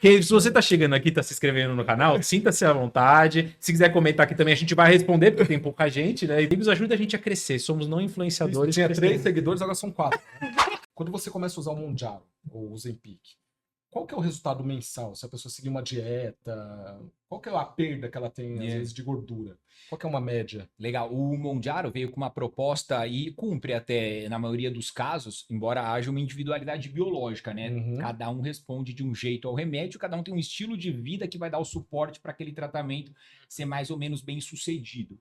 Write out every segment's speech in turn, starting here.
Que se você tá chegando aqui, tá se inscrevendo no canal, sinta-se à vontade. Se quiser comentar aqui também, a gente vai responder, porque tem pouca gente, né? E amigos ajuda a gente a crescer. Somos não Isso, influenciadores. tinha 3 crescendo. seguidores, agora são 4. Quando você começa a usar o Monjaro ou o Ozempic, qual que é o resultado mensal? Se a pessoa seguir uma dieta, qual que é a perda que ela tem, às vezes, de gordura? Qual que é uma média? Legal. O Monjaro veio com uma proposta e cumpre até, na maioria dos casos, embora haja uma individualidade biológica, né? Uhum. Cada um responde de um jeito ao remédio, cada um tem um estilo de vida que vai dar o suporte para aquele tratamento ser mais ou menos bem sucedido.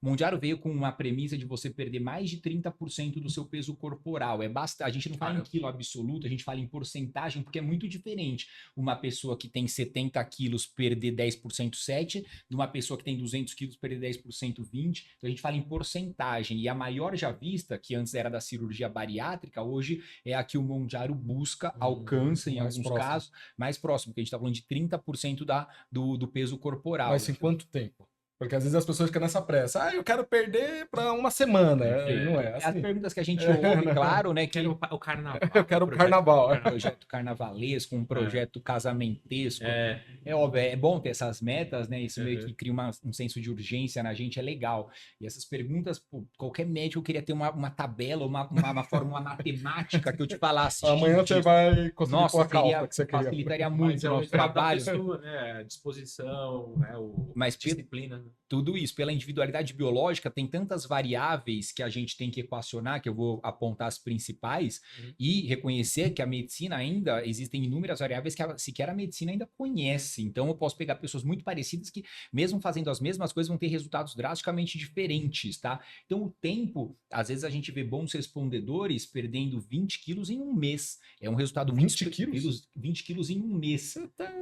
O Monjaro veio com uma premissa de você perder mais de 30% do seu peso corporal. A gente não fala em quilo absoluto, a gente fala em porcentagem, porque é muito diferente uma pessoa que tem 70 quilos perder 10% 7, de uma pessoa que tem 200 quilos perder 10% 20. Então a gente fala em porcentagem. E a maior já vista, que antes era da cirurgia bariátrica, hoje é a que o Monjaro busca, alcança em mais alguns próximo. casos, mais próximo, porque a gente está falando de 30% do peso corporal. Mas em quanto tempo? Porque às vezes as pessoas ficam nessa pressa. Ah, eu quero perder para uma semana. Não é As assim. perguntas que a gente ouve, claro, né? Que Quero o carnaval. Eu quero o carnaval. um projeto carnavalesco, um projeto casamentesco. É óbvio, é bom ter essas metas, né? Isso meio que cria um senso de urgência na gente, é legal. E essas perguntas, pô, qualquer médico queria ter uma tabela, uma fórmula matemática que eu te falasse. Amanhã você vai conseguir Nossa, pôr a calça que você queria. facilitaria muito o nosso trabalho. Pessoa, né? A disposição, né? Mas disciplina. Né? Tudo isso, pela individualidade biológica, tem tantas variáveis que a gente tem que equacionar, que eu vou apontar as principais, e reconhecer que a medicina ainda, existem inúmeras variáveis que sequer a medicina ainda conhece. Então, eu posso pegar pessoas muito parecidas que, mesmo fazendo as mesmas coisas, vão ter resultados drasticamente diferentes, tá? Então, o tempo, às vezes a gente vê bons respondedores perdendo 20 quilos em um mês. É um resultado 20 quilos? 20 quilos em um mês.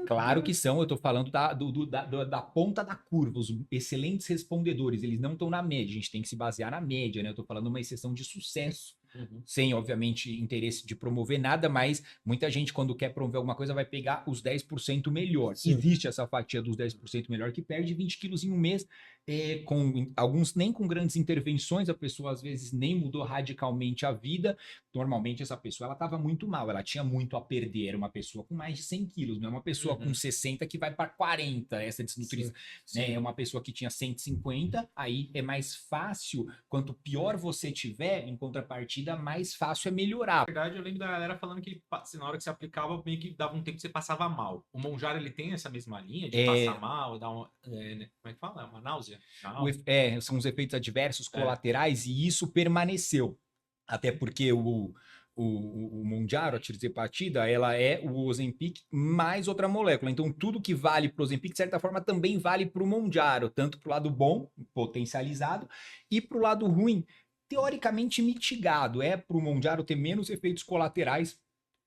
Claro que são, eu tô falando da ponta da curva, os excelentes respondedores, eles não estão na média, a gente tem que se basear na média, né? Eu tô falando uma exceção de sucesso. Sem, obviamente, interesse de promover nada, mas muita gente, quando quer promover alguma coisa, vai pegar os 10% melhor. Sim. Existe essa fatia dos 10% melhor que perde 20 quilos em um mês, com alguns nem com grandes intervenções, a pessoa às vezes nem mudou radicalmente a vida. Normalmente essa pessoa ela estava muito mal, ela tinha muito a perder, era uma pessoa com mais de 100 quilos, não é uma pessoa com 60 que vai para 40, essa desnutrição, né? É uma pessoa que tinha 150, aí é mais fácil, quanto pior você tiver, em contrapartida, mais fácil é melhorar. Na verdade, eu lembro da galera falando que na hora que você aplicava, meio que dava um tempo que você passava mal. O Monjaro, ele tem essa mesma linha de passar mal, dar uma... como é que fala? Uma náusea? São os efeitos adversos colaterais e isso permaneceu. Até porque o Monjaro, a tirzepatida, ela é o Ozempic mais outra molécula. Então, tudo que vale para o Ozempic, de certa forma, também vale para o Monjaro, tanto para o lado bom, potencializado, e para o lado ruim, teoricamente mitigado. É para o Monjaro ter menos efeitos colaterais.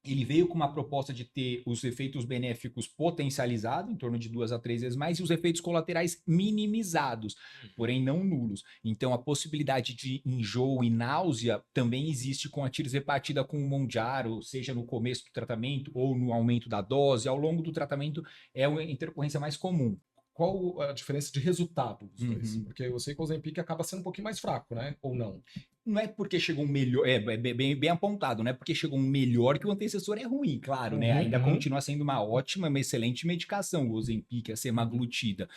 Ele veio com uma proposta de ter os efeitos benéficos potencializados, em torno de 2 a 3 vezes mais, e os efeitos colaterais minimizados, porém não nulos. Então, a possibilidade de enjoo e náusea também existe com a tirzepatida com o Monjaro, seja no começo do tratamento ou no aumento da dose. Ao longo do tratamento é a intercorrência mais comum. Qual a diferença de resultado dos dois? Porque eu sei que o Ozempic acaba sendo um pouquinho mais fraco, né? Ou não? Não é porque chegou um melhor, bem apontado, não é porque chegou um melhor que o antecessor é ruim, claro, né? Ainda continua sendo uma ótima, uma excelente medicação, o Ozempic, a semaglutida.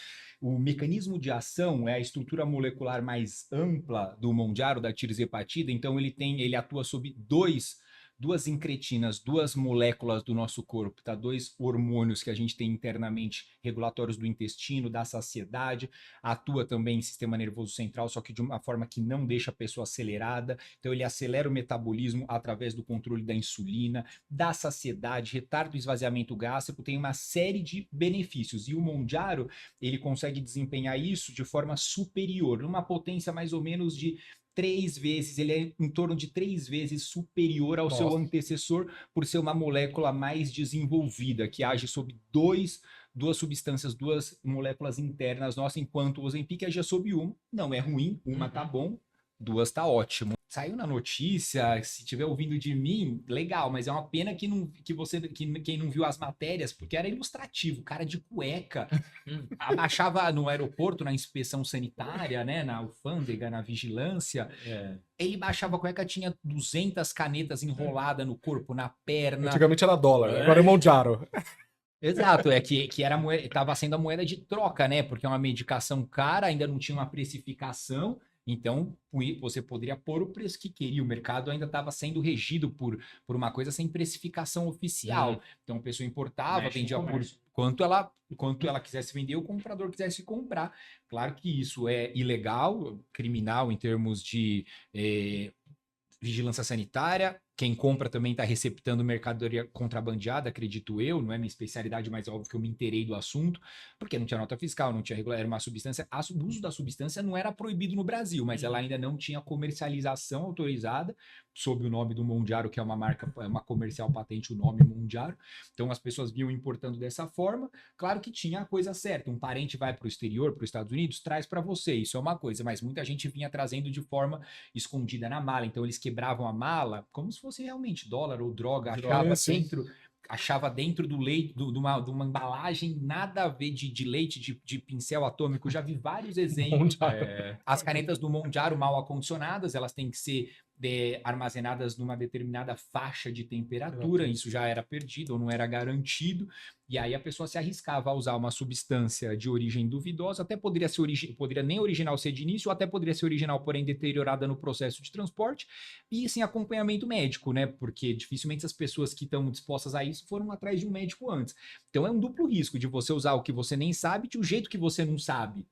O mecanismo de ação é a estrutura molecular mais ampla do Monjaro, da tirzepatida, então ele atua sobre duas incretinas, duas moléculas do nosso corpo, tá? 2 hormônios que a gente tem internamente, regulatórios do intestino, da saciedade, atua também em sistema nervoso central, só que de uma forma que não deixa a pessoa acelerada. Então ele acelera o metabolismo através do controle da insulina, da saciedade, retarda o esvaziamento gástrico, tem uma série de benefícios. E o Monjaro, ele consegue desempenhar isso de forma superior, numa potência mais ou menos de 3 vezes, ele é em torno de 3 vezes superior ao seu antecessor, por ser uma molécula mais desenvolvida, que age sobre duas substâncias, 2 moléculas internas nossas, enquanto o Ozempic agia sobre uma. Não é ruim, uma tá bom, 2 tá ótimo. Saiu na notícia, se estiver ouvindo de mim, legal, mas é uma pena que quem não viu as matérias, porque era ilustrativo, cara de cueca, abaixava no aeroporto, na inspeção sanitária, né, na alfândega, na vigilância, ele baixava a cueca, tinha 200 canetas enroladas no corpo, na perna. Antigamente era dólar, agora é Monjaro. Exato, que era estava sendo a moeda de troca, né? Porque é uma medicação cara, ainda não tinha uma precificação, então você poderia pôr o preço que queria. O mercado ainda estava sendo regido por uma coisa sem precificação oficial. Então a pessoa importava, Mexe no vendia por comércio. quanto ela quisesse vender, o comprador quisesse comprar. Claro que isso é ilegal, criminal em termos de vigilância sanitária. Quem compra também está receptando mercadoria contrabandeada, acredito eu, não é minha especialidade, mas é óbvio que eu me inteirei do assunto, porque não tinha nota fiscal, não tinha regular, era uma substância. O uso da substância não era proibido no Brasil, mas ela ainda não tinha comercialização autorizada, sob o nome do Mondiaro, que é uma marca, é uma comercial patente, o nome Mondiaro. Então as pessoas vinham importando dessa forma. Claro que tinha a coisa certa, um parente vai para o exterior, para os Estados Unidos, traz para você, isso é uma coisa, mas muita gente vinha trazendo de forma escondida na mala, então eles quebravam a mala como se fosse realmente dólar ou droga, achava dentro do leite, de uma embalagem nada a ver de leite, de pincel atômico. Já vi vários exemplos. As canetas do Mondiaro mal acondicionadas, elas têm que ser armazenadas numa determinada faixa de temperatura, isso já era perdido ou não era garantido, e aí a pessoa se arriscava a usar uma substância de origem duvidosa, até poderia nem original ser de início, ou até poderia ser original, porém deteriorada no processo de transporte, e sem acompanhamento médico, né? Porque dificilmente as pessoas que estão dispostas a isso foram atrás de um médico antes. Então é um duplo risco de você usar o que você nem sabe de um jeito que você não sabe.